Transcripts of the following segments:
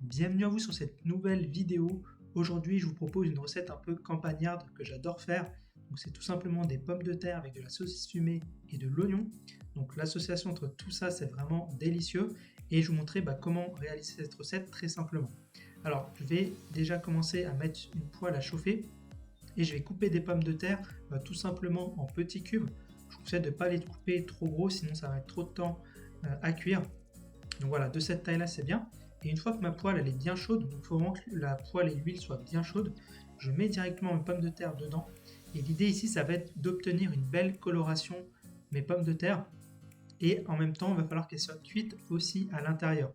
Bienvenue à vous sur cette nouvelle vidéo. Aujourd'hui, je vous propose une recette un peu campagnarde que j'adore faire. Donc, c'est tout simplement des pommes de terre avec de la saucisse fumée et de l'oignon. Donc, l'association entre tout ça, c'est vraiment délicieux. Et je vous montrer comment réaliser cette recette très simplement. Alors, je vais déjà commencer à mettre une poêle à chauffer et je vais couper des pommes de terre tout simplement en petits cubes. Je vous conseille de ne pas les couper trop gros, sinon ça va être trop de temps à cuire. Donc voilà, de cette taille là c'est bien. Et une fois que ma poêle elle est bien chaude, donc il faut vraiment que la poêle et l'huile soient bien chaudes, je mets directement mes pommes de terre dedans. Et l'idée ici ça va être d'obtenir une belle coloration mes pommes de terre. Et en même temps il va falloir qu'elles soient cuites aussi à l'intérieur.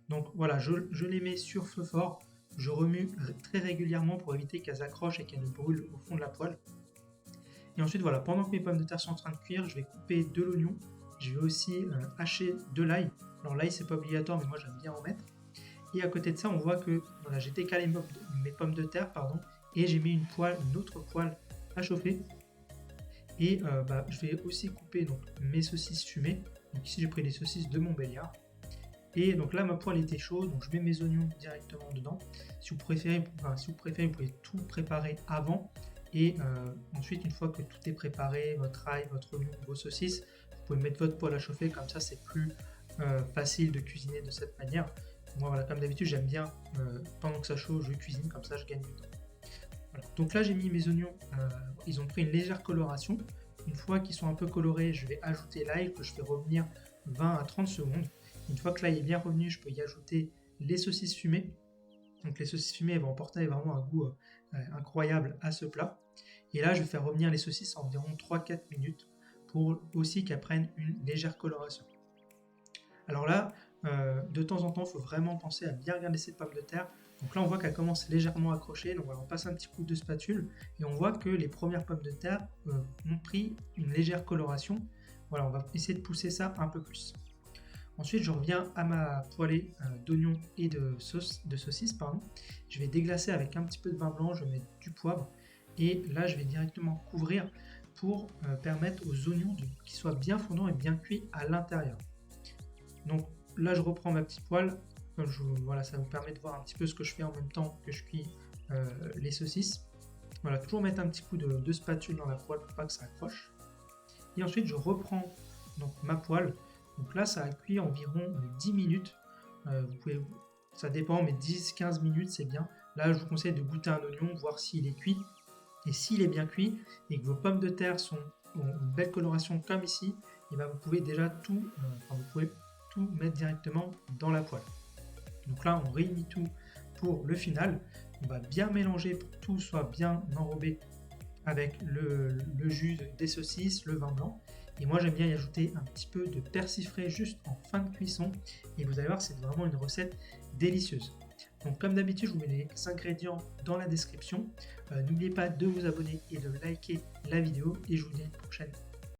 Donc voilà, je les mets sur feu fort, je remue très régulièrement pour éviter qu'elles accrochent et qu'elles ne brûlent au fond de la poêle. Et ensuite voilà, pendant que mes pommes de terre sont en train de cuire, je vais couper de l'oignon. Je vais aussi hacher de l'ail. Alors l'ail c'est pas obligatoire mais moi j'aime bien en mettre. Et à côté de ça on voit que voilà, j'ai décalé mes pommes de terre et j'ai mis une autre poêle à chauffer. Et je vais aussi couper donc, mes saucisses fumées. Donc ici j'ai pris les saucisses de Montbéliard. Et donc là ma poêle était chaude, donc je mets mes oignons directement dedans. Si vous préférez, vous pouvez tout préparer avant. Et ensuite, une fois que tout est préparé, votre ail, votre oignon, vos saucisses, vous pouvez mettre votre poêle à chauffer, comme ça c'est plus facile de cuisiner de cette manière. Moi voilà, comme d'habitude j'aime bien, pendant que ça chauffe, je cuisine, comme ça je gagne du temps. Voilà. Donc là j'ai mis mes oignons, ils ont pris une légère coloration. Une fois qu'ils sont un peu colorés, je vais ajouter l'ail que je fais revenir 20 à 30 secondes. Une fois que l'ail est bien revenu, je peux y ajouter les saucisses fumées. Donc les saucisses fumées vont apporter vraiment un goût incroyable à ce plat. Et là je vais faire revenir les saucisses à environ 3-4 minutes pour aussi qu'elles prennent une légère coloration. Alors là, de temps en temps, il faut vraiment penser à bien regarder cette pomme de terre. Donc là, on voit qu'elle commence légèrement à accrocher. Donc voilà, on passe un petit coup de spatule et on voit que les premières pommes de terre ont pris une légère coloration. Voilà, on va essayer de pousser ça un peu plus. Ensuite, je reviens à ma poêlée d'oignons et de saucisses. Je vais déglacer avec un petit peu de vin blanc, je vais mettre du poivre. Et là, je vais directement couvrir pour permettre aux oignons qu'ils soient bien fondants et bien cuits à l'intérieur. Donc là, je reprends ma petite poêle. Voilà, ça vous permet de voir un petit peu ce que je fais en même temps que je cuis les saucisses. Voilà, toujours mettre un petit coup de spatule dans la poêle pour pas que ça accroche. Et ensuite, je reprends donc, ma poêle. Donc là, ça a cuit environ 10 minutes. Ça dépend, mais 10-15 minutes, c'est bien. Là, je vous conseille de goûter un oignon, voir s'il est cuit. Et s'il est bien cuit et que vos pommes de terre ont une belle coloration comme ici, et vous pouvez déjà vous pouvez tout mettre directement dans la poêle. Donc là, on réunit tout pour le final. On va bien mélanger pour que tout soit bien enrobé avec le jus des saucisses, le vin blanc. Et moi, j'aime bien y ajouter un petit peu de persil frais juste en fin de cuisson. Et vous allez voir, c'est vraiment une recette délicieuse. Donc comme d'habitude, je vous mets les ingrédients dans la description. N'oubliez pas de vous abonner et de liker la vidéo. Et je vous dis à une prochaine.